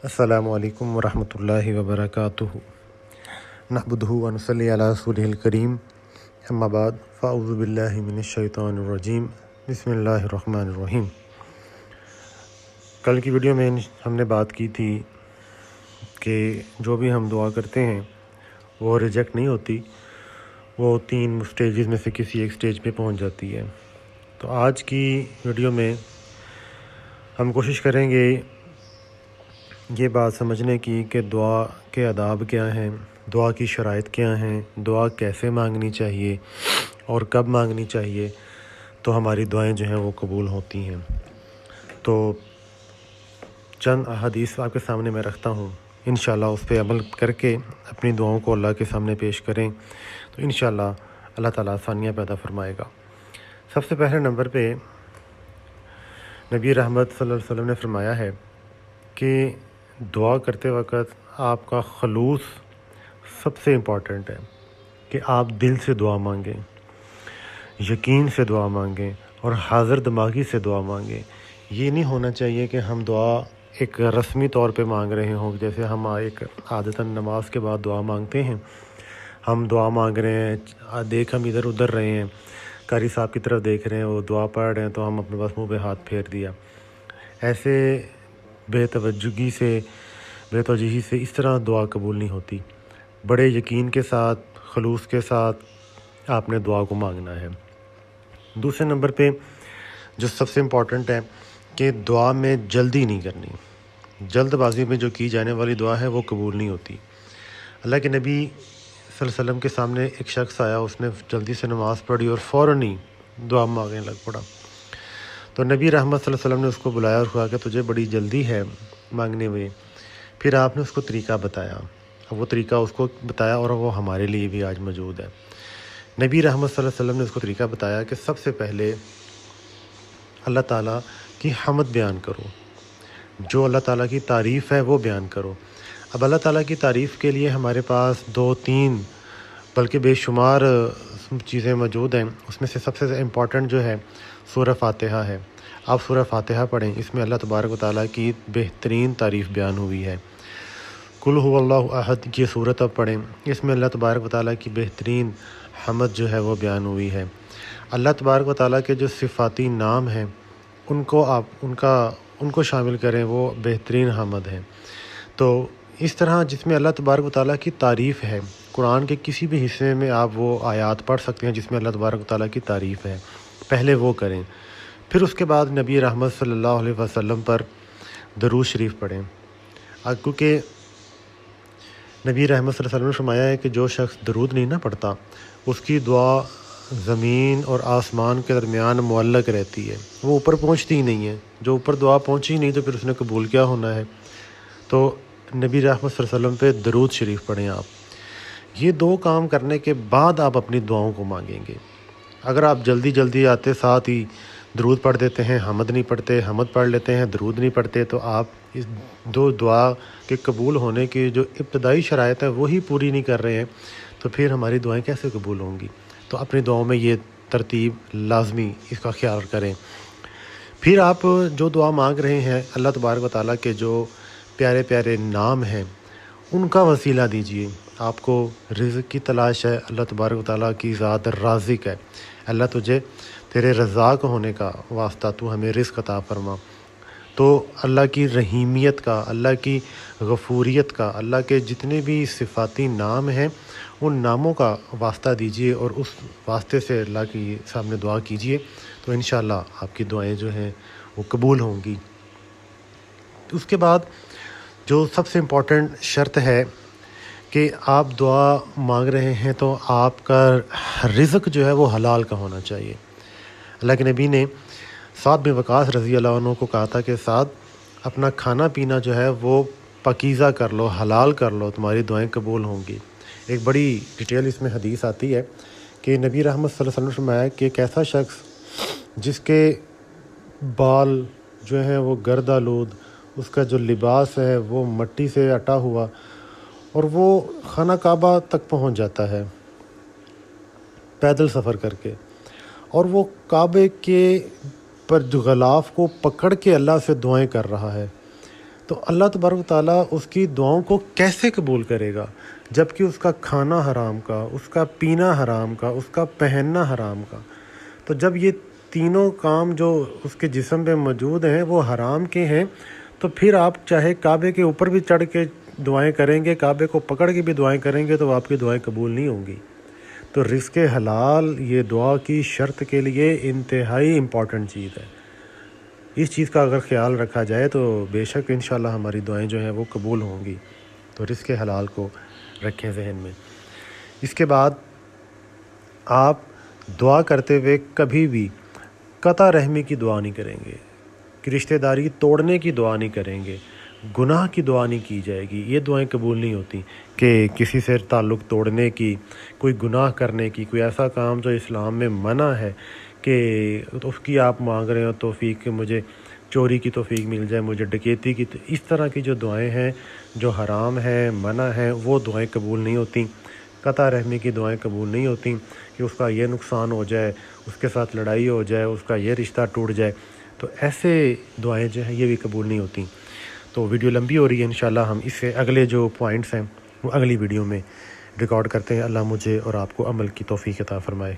السلام علیکم ورحمۃ اللہ وبرکاتہ نحمدہ ونصلی علی رسولہ الکریم اما بعد فاعوذ باللہ من الشیطان الرجیم بسم اللہ الرحمن الرحیم۔ کل کی ویڈیو میں ہم نے بات کی تھی کہ جو بھی ہم دعا کرتے ہیں وہ ریجیکٹ نہیں ہوتی، وہ 3 سٹیجز میں سے کسی ایک سٹیج پہ پہنچ جاتی ہے۔ تو آج کی ویڈیو میں ہم کوشش کریں گے یہ بات سمجھنے کی کہ دعا کے آداب کیا ہیں، دعا کی شرائط کیا ہیں، دعا کیسے مانگنی چاہیے اور کب مانگنی چاہیے تو ہماری دعائیں جو ہیں وہ قبول ہوتی ہیں۔ تو چند احادیث آپ کے سامنے میں رکھتا ہوں، انشاءاللہ اس پہ عمل کر کے اپنی دعاؤں کو اللہ کے سامنے پیش کریں تو انشاءاللہ اللہ تعالیٰ آسانیاں پیدا فرمائے گا۔ سب سے پہلے نمبر پہ نبی رحمت صلی اللہ علیہ وسلم نے فرمایا ہے کہ دعا کرتے وقت آپ کا خلوص سب سے امپورٹنٹ ہے، کہ آپ دل سے دعا مانگیں، یقین سے دعا مانگیں اور حاضر دماغی سے دعا مانگیں۔ یہ نہیں ہونا چاہیے کہ ہم دعا ایک رسمی طور پہ مانگ رہے ہوں، جیسے ہم ایک عادتاً نماز کے بعد دعا مانگتے ہیں، ہم دعا مانگ رہے ہیں، دیکھ ہم ادھر ادھر رہے ہیں، قاری صاحب کی طرف دیکھ رہے ہیں، وہ دعا پڑھ رہے ہیں تو ہم اپنے بس منہ پہ ہاتھ پھیر دیا۔ ایسے بے توجہی سے اس طرح دعا قبول نہیں ہوتی۔ بڑے یقین کے ساتھ، خلوص کے ساتھ آپ نے دعا کو مانگنا ہے۔ دوسرے نمبر پہ جو سب سے امپورٹنٹ ہے کہ دعا میں جلدی نہیں کرنی۔ جلد بازی میں جو کی جانے والی دعا ہے وہ قبول نہیں ہوتی۔ اللہ کے نبی صلی اللہ علیہ وسلم کے سامنے ایک شخص آیا، اس نے جلدی سے نماز پڑھی اور فوراً ہی دعا مانگنے لگ پڑا۔ تو نبی رحمت صلی اللہ علیہ وسلم نے اس کو بلایا اور کہا کہ تجھے بڑی جلدی ہے مانگنے میں۔ پھر آپ نے اس کو طریقہ بتایا، وہ طریقہ اس کو بتایا اور وہ ہمارے لیے بھی آج موجود ہے۔ نبی رحمت صلی اللہ علیہ وسلم نے اس کو طریقہ بتایا کہ سب سے پہلے اللہ تعالیٰ کی حمد بیان کرو، جو اللہ تعالیٰ کی تعریف ہے وہ بیان کرو۔ اب اللہ تعالیٰ کی تعریف کے لیے ہمارے پاس 2-3 بلکہ بے شمار چیزیں موجود ہیں۔ اس میں سے سب سے امپورٹنٹ جو ہے سورہ فاتحہ ہے۔ آپ سورہ فاتحہ پڑھیں، اس میں اللہ تبارک و تعالیٰ کی بہترین تعریف بیان ہوئی ہے۔ قل هو اللہ احد یہ سورت آپ پڑھیں، اس میں اللہ تبارک و تعالیٰ کی بہترین حمد جو ہے وہ بیان ہوئی ہے۔ اللہ تبارک و تعالیٰ کے جو صفاتی نام ہیں ان کو شامل کریں، وہ بہترین حمد ہیں۔ تو اس طرح جس میں اللہ تبارک و تعالیٰ کی تعریف ہے، قرآن کے کسی بھی حصے میں آپ وہ آیات پڑھ سکتے ہیں جس میں اللہ تبارک و تعالیٰ کی تعریف ہے، پہلے وہ کریں۔ پھر اس کے بعد نبی رحمت صلی اللہ علیہ وسلم پر درود شریف پڑھیں، کیونکہ نبی رحمت صلی اللہ علیہ وسلم نے فرمایا ہے کہ جو شخص درود نہیں نہ پڑھتا اس کی دعا زمین اور آسمان کے درمیان معلق رہتی ہے، وہ اوپر پہنچتی ہی نہیں ہے۔ جو اوپر دعا پہنچی نہیں تو پھر اس نے قبول کیا ہونا ہے؟ تو نبی رحمت صلی اللہ علیہ وسلم پہ درود شریف پڑھیں آپ۔ یہ 2 کام کرنے کے بعد آپ اپنی دعاؤں کو مانگیں گے۔ اگر آپ جلدی آتے ساتھ ہی درود پڑھ دیتے ہیں، حمد نہیں پڑھتے، حمد پڑھ لیتے ہیں، درود نہیں پڑھتے، تو آپ اس 2 دعا کے قبول ہونے کی جو ابتدائی شرائط ہے وہی پوری نہیں کر رہے ہیں، تو پھر ہماری دعائیں کیسے قبول ہوں گی؟ تو اپنی دعاؤں میں یہ ترتیب لازمی اس کا خیال کریں۔ پھر آپ جو دعا مانگ رہے ہیں، اللہ تبارک و تعالیٰ کے جو پیارے پیارے نام ہیں ان کا وسیلہ دیجیے۔ آپ کو رزق کی تلاش ہے، اللہ تبارک و تعالیٰ کی ذات رازق ہے، اللہ تجھے تیرے رزاق ہونے کا واسطہ تو ہمیں رزق عطا فرما۔ تو اللہ کی رحیمیت کا، اللہ کی غفوریت کا، اللہ کے جتنے بھی صفاتی نام ہیں ان ناموں کا واسطہ دیجیے اور اس واسطے سے اللہ کے سامنے دعا کیجیے، تو انشاءاللہ آپ کی دعائیں جو ہیں وہ قبول ہوں گی۔ اس کے بعد جو سب سے امپورٹنٹ شرط ہے کہ آپ دعا مانگ رہے ہیں تو آپ کا رزق جو ہے وہ حلال کا ہونا چاہیے۔ اللہ کے نبی نے سعد بن وقاص رضی اللہ عنہ کو کہا تھا کہ سعد اپنا کھانا پینا جو ہے وہ پاکیزہ کر لو، حلال کر لو، تمہاری دعائیں قبول ہوں گی۔ ایک بڑی ڈیٹیل اس میں حدیث آتی ہے کہ نبی رحمت صلی اللہ علیہ وسلم نے فرمایا کہ ایک ایسا شخص جس کے بال جو ہیں وہ گرد آلود، اس کا جو لباس ہے وہ مٹی سے اٹا ہوا، اور وہ خانہ کعبہ تک پہنچ جاتا ہے پیدل سفر کر کے، اور وہ کعبے کے پر جو غلاف کو پکڑ کے اللہ سے دعائیں کر رہا ہے، تو اللہ تبارک و تعالیٰ اس کی دعاؤں کو کیسے قبول کرے گا جب کہ اس کا کھانا حرام کا، اس کا پینا حرام کا، اس کا پہننا حرام کا؟ تو جب یہ تینوں کام جو اس کے جسم پہ موجود ہیں وہ حرام کے ہیں، تو پھر آپ چاہے کعبے کے اوپر بھی چڑھ کے دعائیں کریں گے، کعبے کو پکڑ کے بھی دعائیں کریں گے، تو آپ کی دعائیں قبول نہیں ہوں گی۔ تو رزق حلال یہ دعا کی شرط کے لیے انتہائی امپورٹنٹ چیز ہے۔ اس چیز کا اگر خیال رکھا جائے تو بے شک انشاءاللہ ہماری دعائیں جو ہیں وہ قبول ہوں گی۔ تو رزق حلال کو رکھیں ذہن میں۔ اس کے بعد آپ دعا کرتے ہوئے کبھی بھی قطع رحمی کی دعا نہیں کریں گے، کہ رشتہ داری توڑنے کی دعا نہیں کریں گے، گناہ کی دعا نہیں کی جائے گی۔ یہ دعائیں قبول نہیں ہوتی کہ کسی سے تعلق توڑنے کی، کوئی گناہ کرنے کی، کوئی ایسا کام جو اسلام میں منع ہے کہ اس کی آپ مانگ رہے ہو توفیق کہ مجھے چوری کی توفیق مل جائے، مجھے ڈکیتی کی۔ اس طرح کی جو دعائیں ہیں جو حرام ہیں، منع ہیں، وہ دعائیں قبول نہیں ہوتیں۔ قطع رحمی کی دعائیں قبول نہیں ہوتیں کہ اس کا یہ نقصان ہو جائے، اس کے ساتھ لڑائی ہو جائے، اس کا یہ رشتہ ٹوٹ جائے، تو ایسے دعائیں جو ہیں یہ بھی قبول نہیں ہوتیں۔ تو ویڈیو لمبی ہو رہی ہے، انشاءاللہ ہم اس سے اگلے جو پوائنٹس ہیں وہ اگلی ویڈیو میں ریکارڈ کرتے ہیں۔ اللہ مجھے اور آپ کو عمل کی توفیق عطا فرمائے۔